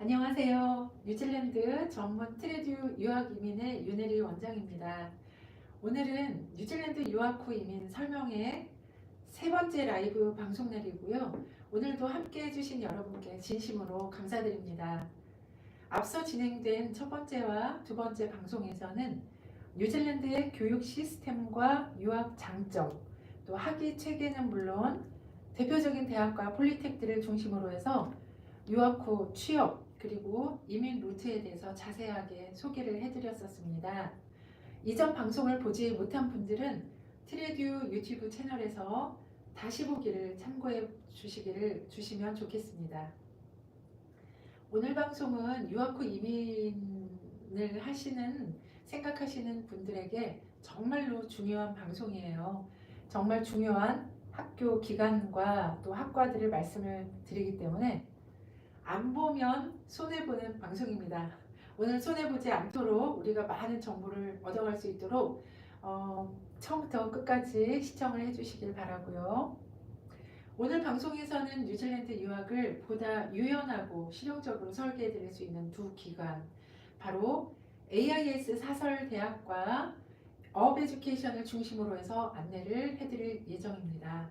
안녕하세요. 뉴질랜드 전문 트레드 유학 이민의 윤혜리 원장입니다. 오늘은 뉴질랜드 유학 후 이민 설명회 세 번째 라이브 방송 날이고요. 오늘도 함께 해주신 여러분께 진심으로 감사드립니다. 앞서 진행된 첫 번째와 두 번째 방송에서는 뉴질랜드의 교육 시스템과 유학 장점, 또 학위 체계는 물론 대표적인 대학과 폴리텍들을 중심으로 해서 유학 후 취업 그리고 이민 루트에 대해서 자세하게 소개를 해드렸었습니다. 이전 방송을 보지 못한 분들은 트레듀 유튜브 채널에서 다시 보기를 참고해 주시면 좋겠습니다. 오늘 방송은 유학 후 이민을 생각하시는 분들에게 정말로 중요한 방송이에요. 정말 중요한 학교 기간과 또 학과들을 말씀을 드리기 때문에 안 보면 손해보는 방송입니다. 오늘 손해보지 않도록 우리가 많은 정보를 얻어갈 수 있도록 처음부터 끝까지 시청을 해주시길 바라고요. 오늘 방송에서는 뉴질랜드 유학을 보다 유연하고 실용적으로 설계해 드릴 수 있는 두 기관, 바로 AIS 사설대학과 업 에듀케이션을 중심으로 해서 안내를 해드릴 예정입니다.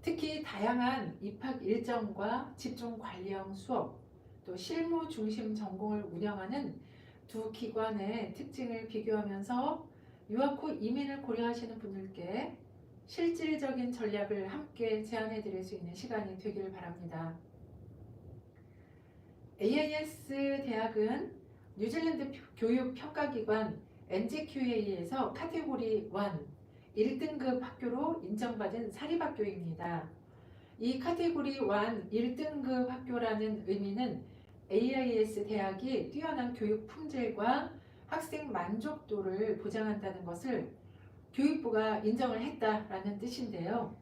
특히 다양한 입학 일정과 집중 관리형 수업, 또 실무 중심 전공을 운영하는 두 기관의 특징을 비교하면서 유학 후 이민을 고려하시는 분들께 실질적인 전략을 함께 제안해 드릴 수 있는 시간이 되기를 바랍니다. AIS 대학은 뉴질랜드 교육평가기관 NZQA에서 카테고리 1 1등급 학교로 인정받은 사립학교입니다. 이 카테고리 1 1등급 학교라는 의미는 AIS 대학이 뛰어난 교육 품질과 학생 만족도를 보장한다는 것을 교육부가 인정을 했다라는 뜻인데요.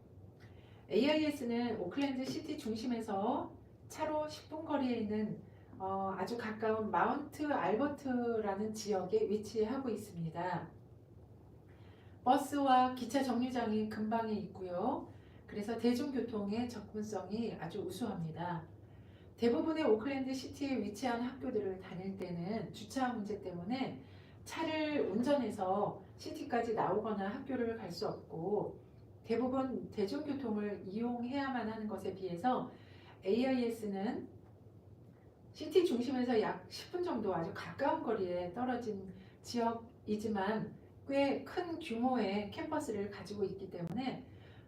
AIS는 오클랜드 시티 중심에서 차로 10분 거리에 있는 아주 가까운 마운트 알버트라는 지역에 위치하고 있습니다. 버스와 기차 정류장이 근방에 있고요. 그래서 대중교통의 접근성이 아주 우수합니다. 대부분의 오클랜드 시티에 위치한 학교들을 다닐 때는 주차 문제 때문에 차를 운전해서 시티까지 나오거나 학교를 갈 수 없고 대부분 대중교통을 이용해야만 하는 것에 비해서 AIS는 시티 중심에서 약 10분 정도 아주 가까운 거리에 떨어진 지역이지만 꽤 큰 규모의 캠퍼스를 가지고 있기 때문에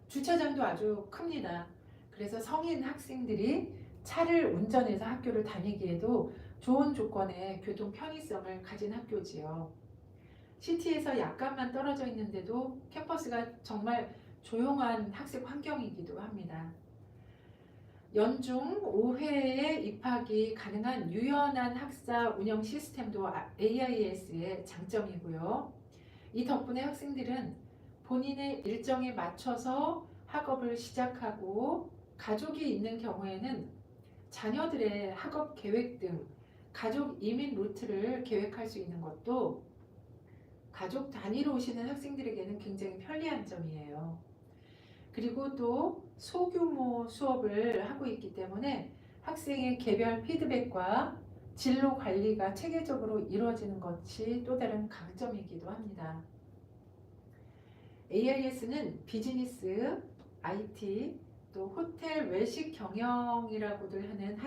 주차장도 아주 큽니다. 그래서 성인 학생들이 차를 운전해서 학교를 다니기에도 좋은 조건의 교통 편의성을 가진 학교지요. 시티에서 약간만 떨어져 있는데도 캠퍼스가 정말 조용한 학습 환경이기도 합니다. 연중 5회의 입학이 가능한 유연한 학사 운영 시스템도 AIS의 장점이고요. 이 덕분에 학생들은 본인의 일정에 맞춰서 학업을 시작하고 가족이 있는 경우에는 자녀들의 학업 계획 등 가족 이민 루트를 계획할 수 있는 것도 가족 단위로 오시는 학생들에게는 굉장히 편리한 점이에요. 그리고 또 소규모 수업을 하고 있기 때문에 학생의 개별 피드백과 진로 관리가 체계적으로 이루어지는 것이 또 다른 강점이기도 합니다. AIS는 비즈니스, IT, 또 호텔 외식 경영이라고들 하는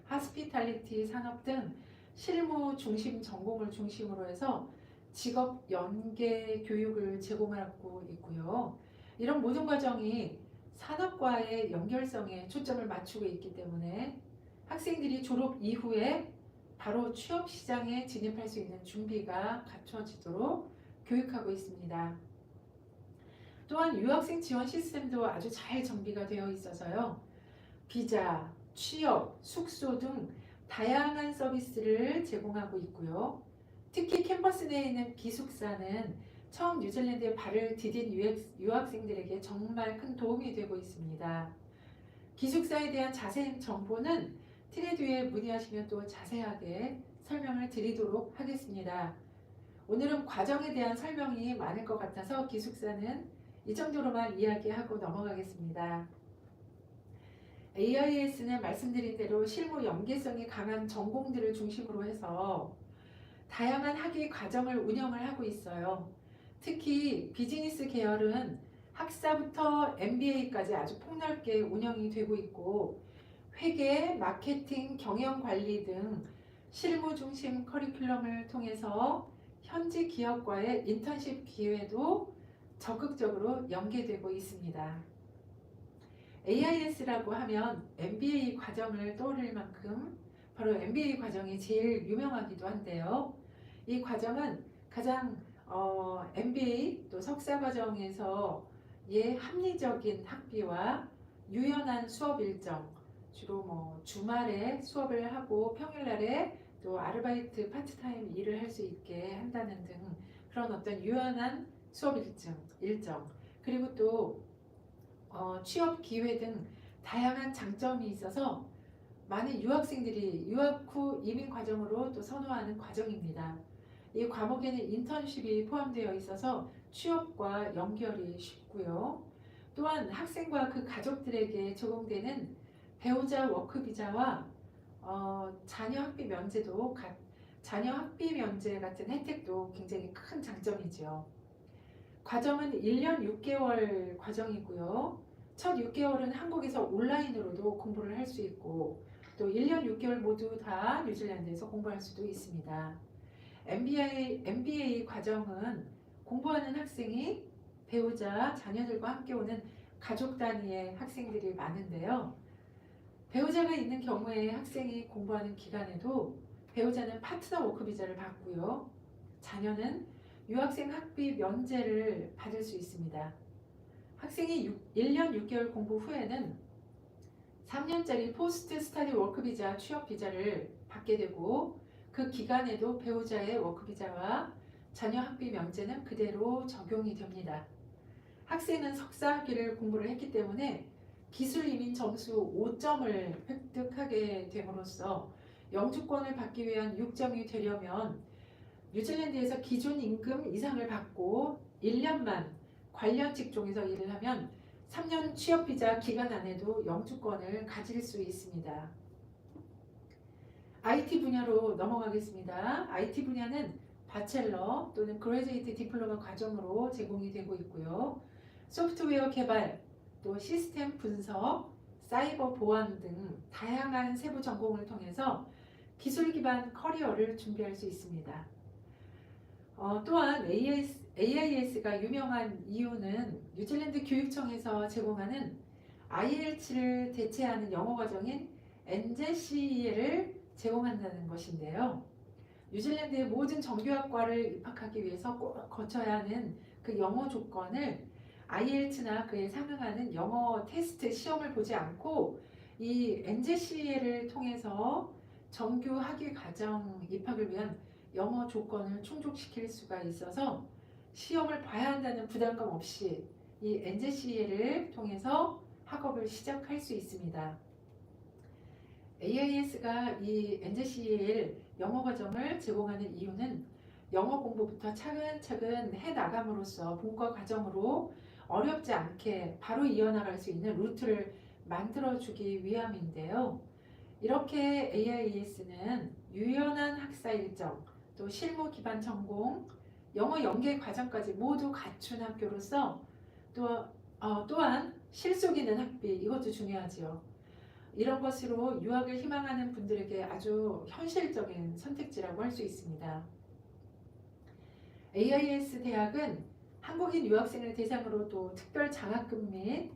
하스피탈리티 산업 등 실무 중심 전공을 중심으로 해서 직업 연계 교육을 제공하고 있고요. 이런 모든 과정이 산업과의 연결성에 초점을 맞추고 있기 때문에 학생들이 졸업 이후에 바로 취업 시장에 진입할 수 있는 준비가 갖춰지도록 교육하고 있습니다. 또한 유학생 지원 시스템도 아주 잘 정비가 되어 있어서요. 비자, 취업, 숙소 등 다양한 서비스를 제공하고 있고요. 특히 캠퍼스 내에 있는 기숙사는 처음 뉴질랜드에 발을 디딘 유학생들에게 정말 큰 도움이 되고 있습니다. 기숙사에 대한 자세한 정보는 트레듀에 문의하시면 또 자세하게 설명을 드리도록 하겠습니다. 오늘은 과정에 대한 설명이 많을 것 같아서 기숙사는 이 정도로만 이야기하고 넘어가겠습니다. AIS는 말씀드린 대로 실무 연계성이 강한 전공들을 중심으로 해서 다양한 학위 과정을 운영을 하고 있어요. 특히 비즈니스 계열은 학사부터 MBA까지 아주 폭넓게 운영이 되고 있고, 회계, 마케팅, 경영관리 등 실무 중심 커리큘럼을 통해서 현지 기업과의 인턴십 기회도 적극적으로 연계되고 있습니다. AIS라고 하면 MBA 과정을 떠올릴 만큼 바로 MBA 과정이 제일 유명하기도 한데요. 이 과정은 가장 MBA 또 석사 과정에서의 합리적인 학비와 유연한 수업 일정, 주로 주말에 수업을 하고 평일날에 또 아르바이트 파트타임 일을 할 수 있게 한다는 등 그런 어떤 유연한 수업 일정 그리고 또 취업 기회 등 다양한 장점이 있어서 많은 유학생들이 유학 후 이민 과정으로 또 선호하는 과정입니다. 이 과목에는 인턴십이 포함되어 있어서 취업과 연결이 쉽고요. 또한 학생과 그 가족들에게 적용되는 배우자 워크비자와 자녀 학비 면제 같은 혜택도 굉장히 큰 장점이죠. 과정은 1년 6개월 과정이고요. 첫 6개월은 한국에서 온라인으로도 공부를 할 수 있고 또 1년 6개월 모두 다 뉴질랜드에서 공부할 수도 있습니다. MBA 과정은 공부하는 학생이 배우자, 자녀들과 함께 오는 가족 단위의 학생들이 많은데요. 배우자가 있는 경우에 학생이 공부하는 기간에도 배우자는 파트너 워크 비자를 받고요. 자녀는 유학생 학비 면제를 받을 수 있습니다. 학생이 1년 6개월 공부 후에는 3년짜리 포스트 스터디 워크 비자, 취업 비자를 받게 되고 그 기간에도 배우자의 워크 비자와 자녀 학비 면제는 그대로 적용이 됩니다. 학생은 석사 학위를 공부를 했기 때문에 기술 이민 점수 5점을 획득하게 됨으로써 영주권을 받기 위한 6점이 되려면 뉴질랜드에서 기준 임금 이상을 받고 1년만 관련 직종에서 일을 하면 3년 취업비자 기간 안에도 영주권을 가질 수 있습니다. IT 분야로 넘어가겠습니다. IT 분야는 바첼러 또는 그레듀에이트 디플로마 과정으로 제공이 되고 있고요. 소프트웨어 개발, 또 시스템 분석, 사이버 보안 등 다양한 세부 전공을 통해서 기술 기반 커리어를 준비할 수 있습니다. 또한 AIS가 유명한 이유는 뉴질랜드 교육청에서 제공하는 IELTS를 대체하는 영어 과정인 NJCE를 제공한다는 것인데요. 뉴질랜드의 모든 정규학과를 입학하기 위해서 꼭 거쳐야 하는 그 영어 조건을 IELTS나 그에 상응하는 영어 테스트 시험을 보지 않고 이 NJCE를 통해서 정규 학위 과정 입학을 위한 영어 조건을 충족시킬 수가 있어서 시험을 봐야 한다는 부담감 없이 이 NJCE를 통해서 학업을 시작할 수 있습니다. AIS가 이 NJCEL 영어 과정을 제공하는 이유는 영어 공부부터 차근차근 해나감으로써 본과 과정으로 어렵지 않게 바로 이어나갈 수 있는 루트를 만들어주기 위함인데요. 이렇게 AIS는 유연한 학사 일정, 또 실무 기반 전공, 영어 연계 과정까지 모두 갖춘 학교로서 또한 실속 있는 학비, 이것도 중요하지요. 이런 것으로 유학을 희망하는 분들에게 아주 현실적인 선택지라고 할 수 있습니다. AIS 대학은 한국인 유학생을 대상으로 또 특별 장학금 및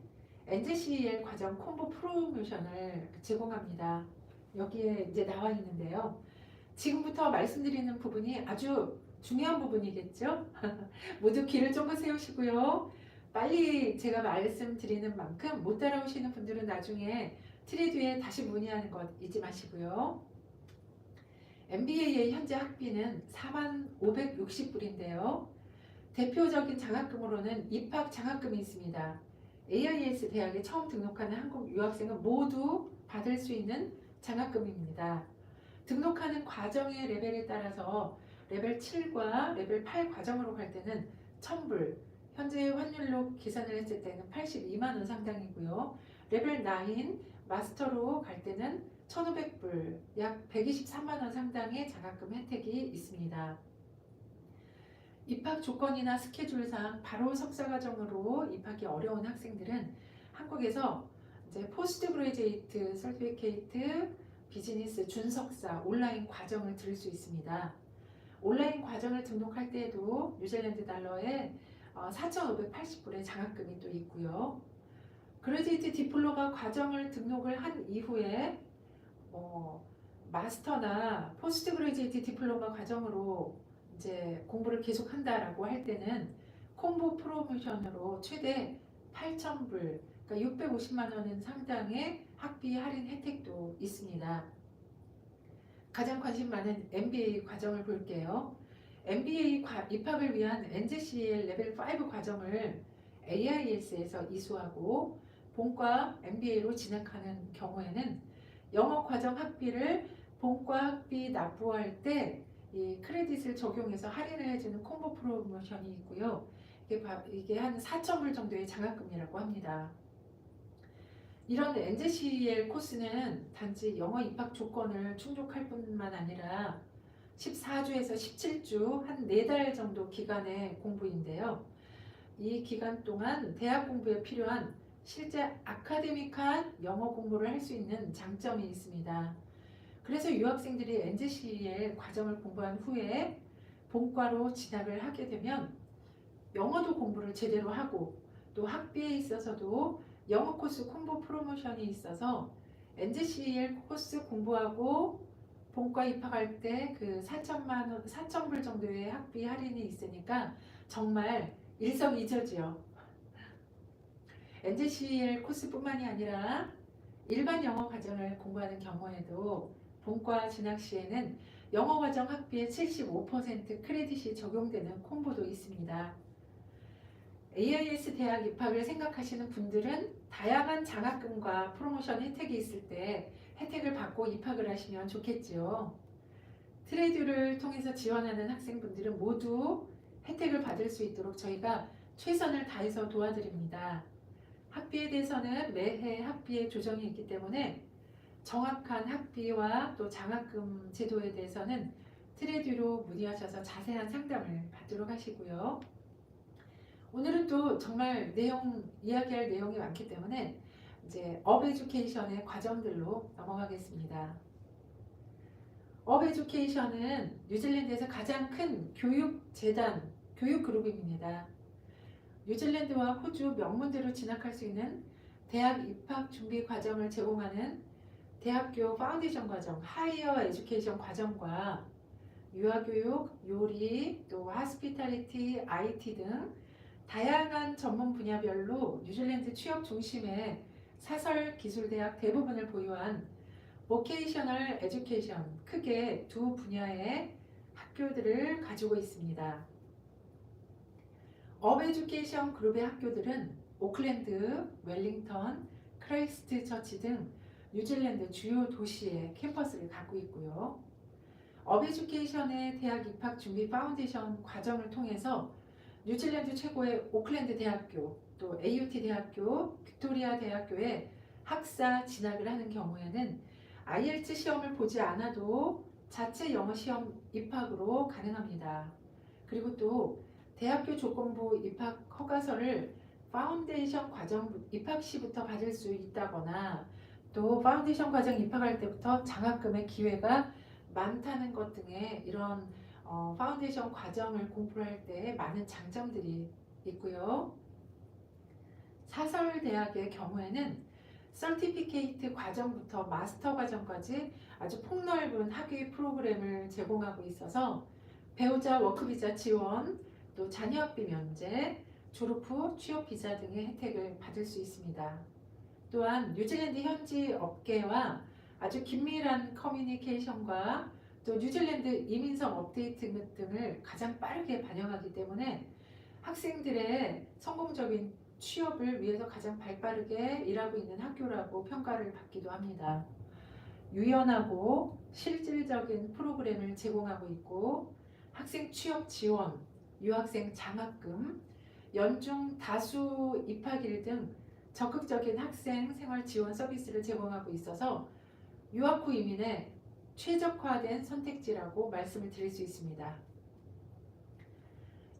NJCEL 과정 콤보 프로모션을 제공합니다. 여기에 이제 나와 있는데요. 지금부터 말씀드리는 부분이 아주 중요한 부분이겠죠? 모두 귀를 쫑긋 세우시고요. 빨리 제가 말씀드리는 만큼 못 따라오시는 분들은 나중에 틀에 뒤에 다시 문의하는 것 잊지 마시고요. MBA의 현재 학비는 45,560불인데요. 대표적인 장학금으로는 입학 장학금이 있습니다. AIS 대학에 처음 등록하는 한국 유학생은 모두 받을 수 있는 장학금입니다. 등록하는 과정의 레벨에 따라서 레벨 7과 레벨 8 과정으로 갈 때는 1,000불, 현재 환율로 계산을 했을 때는 82만 원 상당이고요. 레벨 9, 마스터로 갈 때는 1,500불, 약 123만 원 상당의 장학금 혜택이 있습니다. 입학 조건이나 스케줄상 바로 석사과정으로 입학이 어려운 학생들은 한국에서 이제 포스트 그레이제이트 서티피케이트 비즈니스 준석사 온라인 과정을 들을 수 있습니다. 온라인 과정을 등록할 때에도 뉴질랜드 달러에 4,580불의 장학금이 또 있고요. 그레이제이트 디플로마 과정을 등록을 한 이후에 마스터나 포스트 그레이제이트 디플로마 과정으로 이제 공부를 계속한다라고 할 때는 콤보 프로모션으로 최대 8,000불, 그러니까 650만 원 상당의 학비 할인 혜택도 있습니다. 가장 관심 많은 MBA 과정을 볼게요. MBA 입학을 위한 NJCL 레벨 5 과정을 AIS에서 이수하고 본과 MBA로 진학하는 경우에는 영어 과정 학비를 본과 학비 납부할 때 이 크레딧을 적용해서 할인을 해주는 콤보 프로모션이 있고요. 이게 한 4,000불 정도의 장학금이라고 합니다. 이런 NJCL 코스는 단지 영어 입학 조건을 충족할 뿐만 아니라 14주에서 17주 한 4달 정도 기간의 공부인데요. 이 기간 동안 대학 공부에 필요한 실제 아카데믹한 영어 공부를 할 수 있는 장점이 있습니다. 그래서 유학생들이 NJCL 과정을 공부한 후에 본과로 진학을 하게 되면 영어도 공부를 제대로 하고 또 학비에 있어서도 영어 코스 콤보 프로모션이 있어서 NJCL 코스 공부하고 본과 입학할 때 그 4,000불 정도의 학비 할인이 있으니까 정말 일석이조지요. NJCL 코스뿐만이 아니라 일반 영어 과정을 공부하는 경우에도 본과 진학 시에는 영어 과정 학비의 75% 크레딧이 적용되는 콤보도 있습니다. AIS 대학 입학을 생각하시는 분들은 다양한 장학금과 프로모션 혜택이 있을 때 혜택을 받고 입학을 하시면 좋겠지요. 트레듀를 통해서 지원하는 학생분들은 모두 혜택을 받을 수 있도록 저희가 최선을 다해서 도와드립니다. 학비에 대해서는 매해 학비의 조정이 있기 때문에 정확한 학비와 또 장학금 제도에 대해서는 트레듀로 문의하셔서 자세한 상담을 받도록 하시고요. 오늘은 또 정말 이야기할 내용이 많기 때문에 이제 업 에듀케이션의 과정들로 넘어가겠습니다. 업 에듀케이션은 뉴질랜드에서 가장 큰 교육재단, 교육그룹입니다. 뉴질랜드와 호주 명문대로 진학할 수 있는 대학 입학 준비 과정을 제공하는 대학교 파운데이션 과정, 하이어 에듀케이션 과정과 유아교육, 요리, 또 하스피탈리티, IT 등 다양한 전문 분야별로 뉴질랜드 취업 중심의 사설 기술대학 대부분을 보유한 보케이셔널 에듀케이션, 크게 두 분야의 학교들을 가지고 있습니다. 업 에듀케이션 그룹의 학교들은 오클랜드, 웰링턴, 크라이스트처치 등 뉴질랜드 주요 도시의 캠퍼스를 갖고 있고요. 업 에듀케이션의 대학 입학 준비 파운데이션 과정을 통해서 뉴질랜드 최고의 오클랜드 대학교, 또 AUT 대학교, 빅토리아 대학교에 학사 진학을 하는 경우에는 IELTS 시험을 보지 않아도 자체 영어 시험 입학으로 가능합니다. 그리고 또 대학교 조건부 입학 허가서를 파운데이션 과정 입학 시부터 받을 수 있다거나 또 파운데이션 과정 입학할 때부터 장학금의 기회가 많다는 것 등의 이런 파운데이션 과정을 공부할 때 많은 장점들이 있고요. 사설대학의 경우에는 서티피케이트 과정부터 마스터 과정까지 아주 폭넓은 학위 프로그램을 제공하고 있어서 배우자 워크비자 지원, 또 자녀학비 면제, 졸업 후 취업비자 등의 혜택을 받을 수 있습니다. 또한 뉴질랜드 현지 업계와 아주 긴밀한 커뮤니케이션과 또 뉴질랜드 이민성 업데이트 등을 가장 빠르게 반영하기 때문에 학생들의 성공적인 취업을 위해서 가장 발빠르게 일하고 있는 학교라고 평가를 받기도 합니다. 유연하고 실질적인 프로그램을 제공하고 있고 학생 취업 지원, 유학생 장학금, 연중 다수 입학일 등 적극적인 학생 생활 지원 서비스를 제공하고 있어서 유학 후 이민의 최적화된 선택지라고 말씀을 드릴 수 있습니다.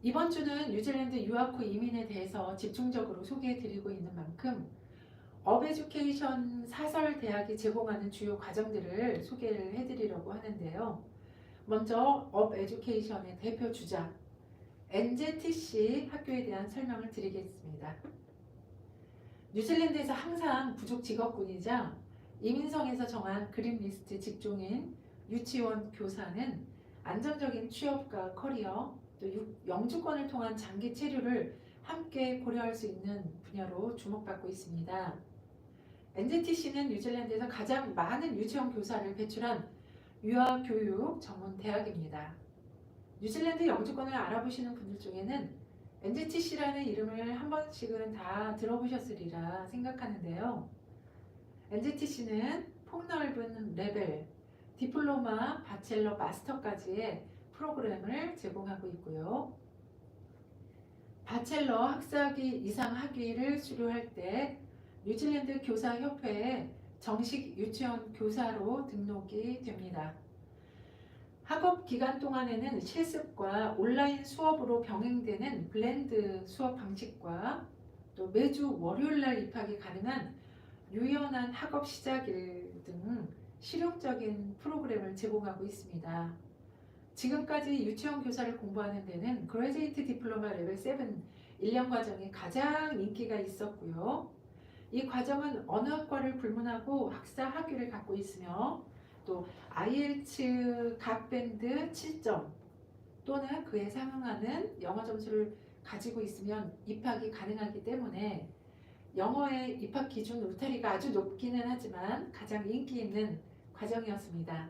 이번 주는 뉴질랜드 유학 후 이민에 대해서 집중적으로 소개해 드리고 있는 만큼 업에듀케이션 사설 대학이 제공하는 주요 과정들을 소개를 해드리려고 하는데요. 먼저 업에듀케이션의 대표 주자 NZTC 학교에 대한 설명을 드리겠습니다. 뉴질랜드에서 항상 부족 직업군이자 이민성에서 정한 그린 리스트 직종인 유치원 교사는 안정적인 취업과 커리어, 또 영주권을 통한 장기 체류를 함께 고려할 수 있는 분야로 주목받고 있습니다. NZTC는 뉴질랜드에서 가장 많은 유치원 교사를 배출한 유아교육 전문 대학입니다. 뉴질랜드 영주권을 알아보시는 분들 중에는 NZTC라는 이름을 한 번씩은 다 들어보셨으리라 생각하는데요. NZTC는 폭넓은 레벨, 디플로마, 바첼러, 마스터까지의 프로그램을 제공하고 있고요. 바첼러 학사학위 이상 학위를 수료할 때 뉴질랜드 교사협회에 정식 유치원 교사로 등록이 됩니다. 학업 기간 동안에는 실습과 온라인 수업으로 병행되는 블렌드 수업 방식과 또 매주 월요일날 입학이 가능한 유연한 학업 시작일 등 실용적인 프로그램을 제공하고 있습니다. 지금까지 유치원 교사를 공부하는 데는 그레듀에이트 디플로마 레벨 7 1년 과정이 가장 인기가 있었고요. 이 과정은 언어학과를 불문하고 학사 학위를 갖고 있으며 또 IELTS 각 밴드 7점 또는 그에 상응하는 영어 점수를 가지고 있으면 입학이 가능하기 때문에 영어의 입학 기준 울타리가 아주 높기는 하지만 가장 인기 있는 과정이었습니다.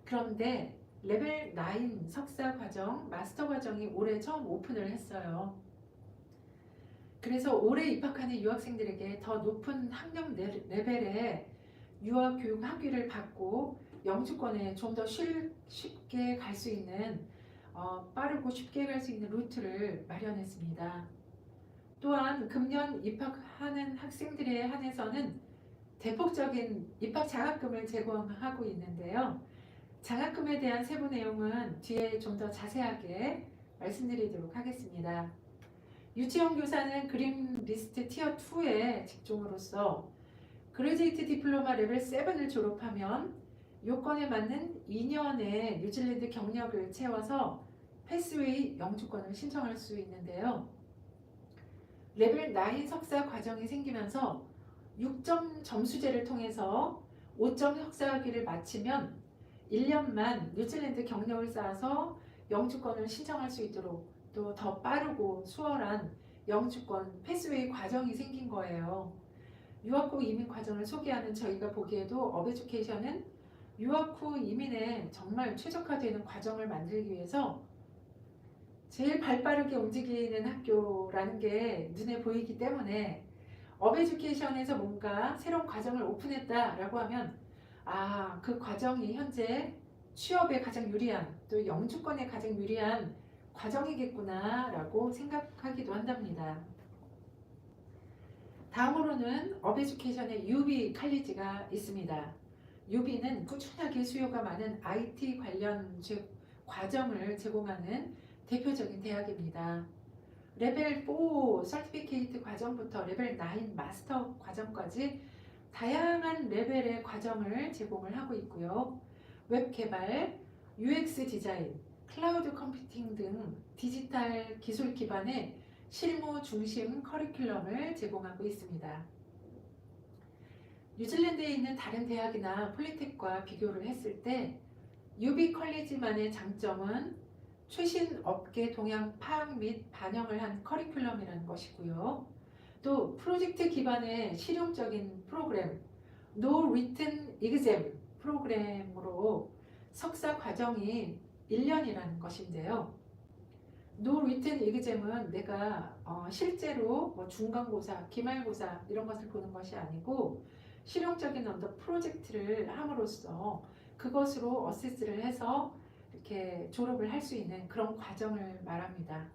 그런데 레벨 9 석사 과정, 마스터 과정이 올해 처음 오픈을 했어요. 그래서 올해 입학하는 유학생들에게 더 높은 학력 레벨의 유학 교육 학위를 받고 영주권에 좀 더 쉽게 갈 수 있는 빠르고 쉽게 갈 수 있는 루트를 마련했습니다. 또한 금년 입학하는 학생들에 한해서는 대폭적인 입학 장학금을 제공하고 있는데요. 장학금에 대한 세부 내용은 뒤에 좀 더 자세하게 말씀드리도록 하겠습니다. 유치원 교사는 그린 리스트 티어 2의 직종으로서 그레듀에이트 디플로마 레벨 7을 졸업하면 요건에 맞는 2년의 뉴질랜드 경력을 채워서 패스웨이 영주권을 신청할 수 있는데요. 레벨 9 석사 과정이 생기면서 6점 점수제를 통해서 5점 석사학위를 마치면 1년만 뉴질랜드 경력을 쌓아서 영주권을 신청할 수 있도록 또 더 빠르고 수월한 영주권 패스웨이 과정이 생긴 거예요. 유학 후 이민 과정을 소개하는 저희가 보기에도 업에듀케이션은 유학 후 이민에 정말 최적화되는 과정을 만들기 위해서 제일 발빠르게 움직이는 학교라는 게 눈에 보이기 때문에 업에듀케이션에서 뭔가 새로운 과정을 오픈했다라고 하면 그 과정이 현재 취업에 가장 유리한 또 영주권에 가장 유리한 과정이겠구나 라고 생각하기도 한답니다. 다음으로는 업에듀케이션의 UB 칼리지가 있습니다. UB는 꾸준하게 수요가 많은 IT 관련 과정을 제공하는 대표적인 대학입니다. 레벨 4 서티피케이트 과정부터 레벨 9 마스터 과정까지 다양한 레벨의 과정을 제공을 하고 있고요. 웹 개발, UX 디자인, 클라우드 컴퓨팅 등 디지털 기술 기반의 실무 중심 커리큘럼을 제공하고 있습니다. 뉴질랜드에 있는 다른 대학이나 폴리텍과 비교를 했을 때 UB 컬리지만의 장점은 최신 업계 동향 파악 및 반영을 한 커리큘럼이라는 것이고요. 또 프로젝트 기반의 실용적인 프로그램 No Written Exam 프로그램으로 석사 과정이 1년이라는 것인데요. No Written Exam은 내가 실제로 뭐 중간고사, 기말고사 이런 것을 보는 것이 아니고 실용적인 어떤 프로젝트를 함으로써 그것으로 어세스를 해서 이렇게 졸업을 할 수 있는 그런 과정을 말합니다.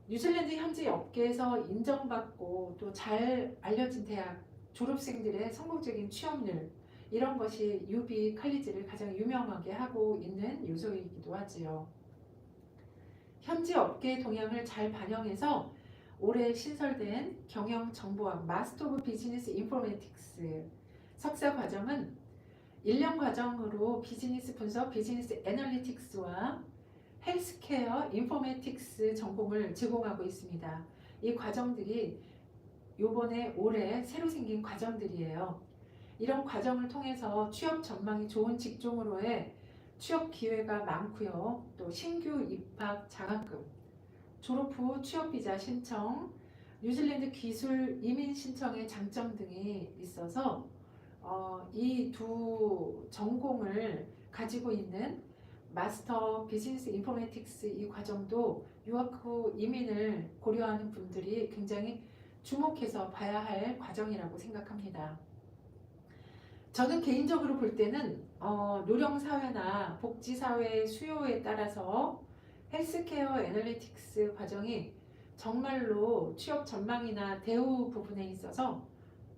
뉴질랜드 현지 업계에서 인정받고 또 잘 알려진 대학 졸업생들의 성공적인 취업률, 이런 것이 UB 칼리지를 가장 유명하게 하고 있는 요소이기도 하지요. 현지 업계의 동향을 잘 반영해서 올해 신설된 경영정보학 마스터 오브 비즈니스 인포메틱스 석사 과정은 1년 과정으로 비즈니스 분석, 비즈니스 애널리틱스와 헬스케어 인포메틱스 전공을 제공하고 있습니다. 이 과정들이 요번에 올해 새로 생긴 과정들이에요. 이런 과정을 통해서 취업 전망이 좋은 직종으로의 취업 기회가 많고요. 또 신규 입학 장학금, 졸업 후 취업 비자 신청, 뉴질랜드 기술 이민 신청의 장점 등이 있어서 이 두 전공을 가지고 있는 마스터 비즈니스 인포메틱스 이 과정도 유학 후 이민을 고려하는 분들이 굉장히 주목해서 봐야 할 과정이라고 생각합니다. 저는 개인적으로 볼 때는 노령사회나 복지사회의 수요에 따라서 헬스케어 애널리틱스 과정이 정말로 취업 전망이나 대우 부분에 있어서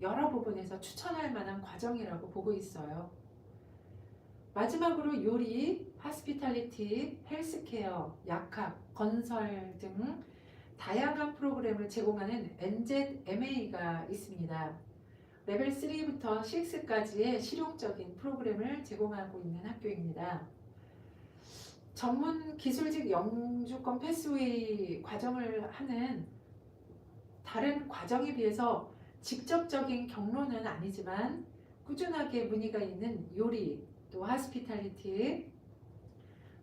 여러 부분에서 추천할 만한 과정이라고 보고 있어요. 마지막으로 요리, 하스피탈리티, 헬스케어, 약학, 건설 등 다양한 프로그램을 제공하는 NZMA가 있습니다. 레벨 3부터 6까지의 실용적인 프로그램을 제공하고 있는 학교입니다. 전문 기술직 영주권 패스웨이 과정을 하는 다른 과정에 비해서 직접적인 경로는 아니지만 꾸준하게 문의가 있는 요리, 또 하스피탈리티,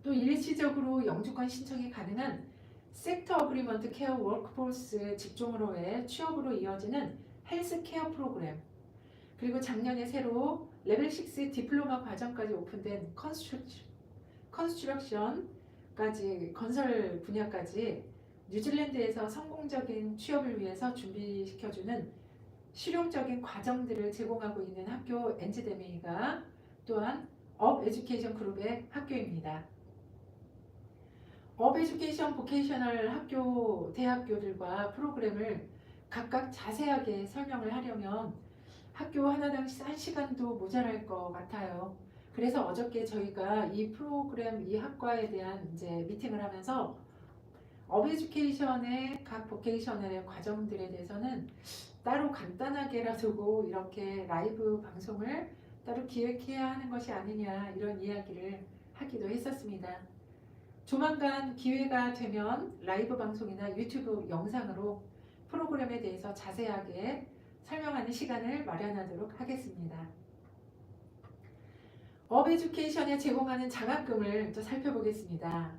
또 일시적으로 영주권 신청이 가능한 섹터 어그리먼트 케어 워크포스 직종으로의 취업으로 이어지는 헬스케어 프로그램, 그리고 작년에 새로 레벨 6 디플로마 과정까지 오픈된 컨스트럭션까지, 건설 분야까지 뉴질랜드에서 성공적인 취업을 위해서 준비시켜주는 실용적인 과정들을 제공하고 있는 학교 NZMA가 또한 업 에듀케이션 그룹의 학교입니다. 업 에듀케이션 보케이셔널 학교, 대학교들과 프로그램을 각각 자세하게 설명을 하려면 학교 하나당 1시간도 모자랄 것 같아요. 그래서 어저께 저희가 이 프로그램, 이 학과에 대한 이제 미팅을 하면서 업 에듀케이션의 각 보케이셔널의 과정들에 대해서는 따로 간단하게라도 이렇게 라이브 방송을 따로 기획해야 하는 것이 아니냐, 이런 이야기를 하기도 했었습니다. 조만간 기회가 되면 라이브 방송이나 유튜브 영상으로 프로그램에 대해서 자세하게 설명하는 시간을 마련하도록 하겠습니다. 업 에듀케이션에 제공하는 장학금을 또 살펴보겠습니다.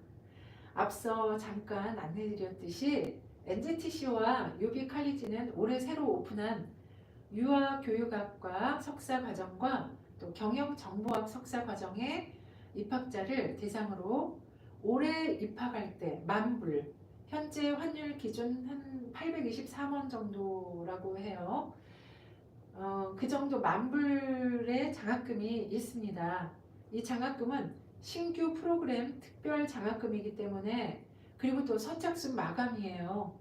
앞서 잠깐 안내드렸듯이 NZTC와 UB 칼리지는 올해 새로 오픈한 유아교육학과 석사과정과 또 경영정보학 석사과정의 입학자를 대상으로 올해 입학할 때 만불, 현재 환율 기준 한 824원 정도라고 해요. 그 정도 만불의 장학금이 있습니다. 이 장학금은 신규 프로그램 특별 장학금이기 때문에, 그리고 또 선착순 마감이에요.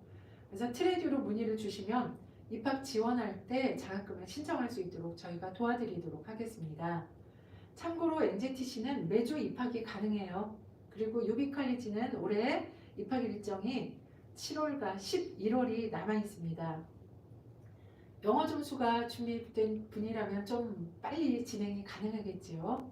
그래서 트레듀로 문의를 주시면 입학 지원할 때 장학금을 신청할 수 있도록 저희가 도와드리도록 하겠습니다. 참고로 NZTC는 매주 입학이 가능해요. 그리고 UB 칼리지는 올해 입학 일정이 7월과 11월이 남아 있습니다. 영어 점수가 준비된 분이라면 좀 빨리 진행이 가능하겠지요.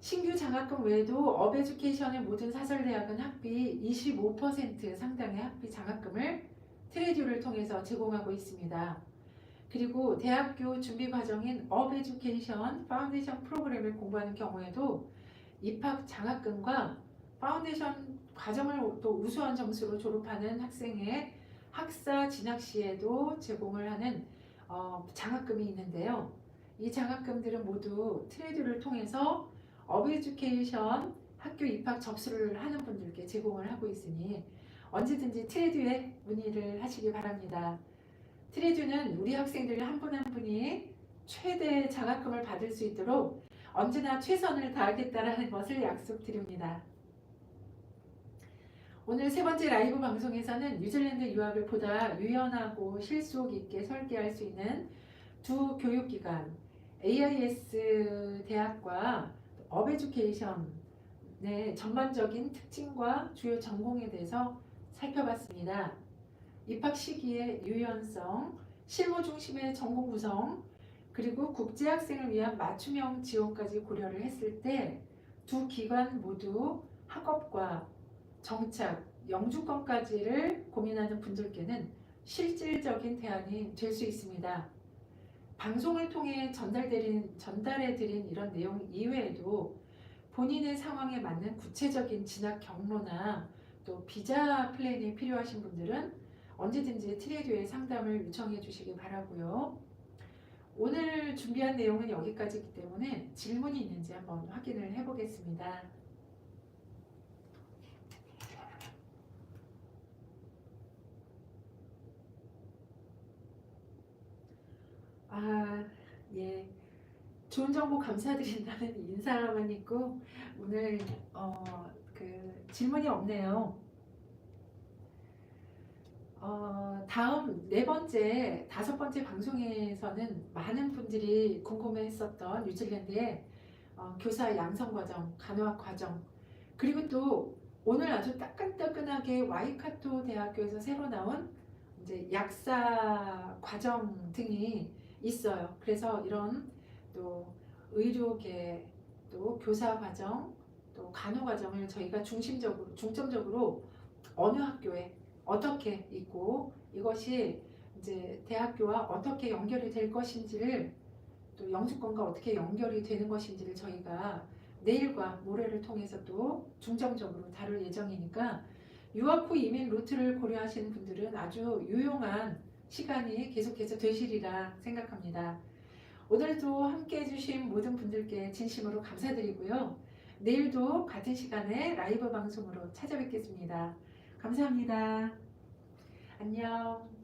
신규 장학금 외에도 업 에듀케이션의 모든 사설대학은 학비 25% 상당의 학비 장학금을 트레듀를 통해서 제공하고 있습니다. 그리고 대학교 준비 과정인 업 에듀케이션 파운데이션 프로그램을 공부하는 경우에도 입학 장학금과 파운데이션 과정을 또 우수한 점수로 졸업하는 학생의 학사 진학 시에도 제공을 하는 장학금이 있는데요. 이 장학금들은 모두 트레듀를 통해서 업 에듀케이션 학교 입학 접수를 하는 분들께 제공을 하고 있으니 언제든지 트레듀에 문의를 하시기 바랍니다. 트레듀는 우리 학생들 한 분 한 분이 최대 장학금을 받을 수 있도록 언제나 최선을 다하겠다라는 것을 약속드립니다. 오늘 세 번째 라이브 방송에서는 뉴질랜드 유학을 보다 유연하고 실속 있게 설계할 수 있는 두 교육기관 AIS 대학과 업에듀케이션의 전반적인 특징과 주요 전공에 대해서 살펴봤습니다. 입학 시기의 유연성, 실무 중심의 전공 구성, 그리고 국제학생을 위한 맞춤형 지원까지 고려를 했을 때 두 기관 모두 학업과 정착, 영주권까지를 고민하는 분들께는 실질적인 대안이 될 수 있습니다. 방송을 통해 전달해드린 이런 내용 이외에도 본인의 상황에 맞는 구체적인 진학 경로나 또 비자 플랜이 필요하신 분들은 언제든지 트레듀에 상담을 요청해 주시기 바라고요. 오늘 준비한 내용은 여기까지이기 때문에 질문이 있는지 한번 확인을 해보겠습니다. 예. 좋은 정보 감사드린다는 인사만 있고 오늘 질문이 없네요. 다음 네 번째, 다섯 번째 방송에서는 많은 분들이 궁금해했었던 뉴질랜드의 교사 양성 과정, 간호학 과정, 그리고 또 오늘 아주 따끈따끈하게 와이카토 대학교에서 새로 나온 이제 약사 과정 등이 있어요. 그래서 이런 또 의료계, 또 교사 과정, 또 간호 과정을 저희가 중점적으로 어느 학교에 어떻게 있고 이것이 이제 대학교와 어떻게 연결이 될 것인지를 또 영주권과 어떻게 연결이 되는 것인지를 저희가 내일과 모레를 통해서 또 중점적으로 다룰 예정이니까 유학 후 이민 루트를 고려하시는 분들은 아주 유용한 시간이 계속해서 되시리라 생각합니다. 오늘도 함께 해주신 모든 분들께 진심으로 감사드리고요. 내일도 같은 시간에 라이브 방송으로 찾아뵙겠습니다. 감사합니다. 안녕.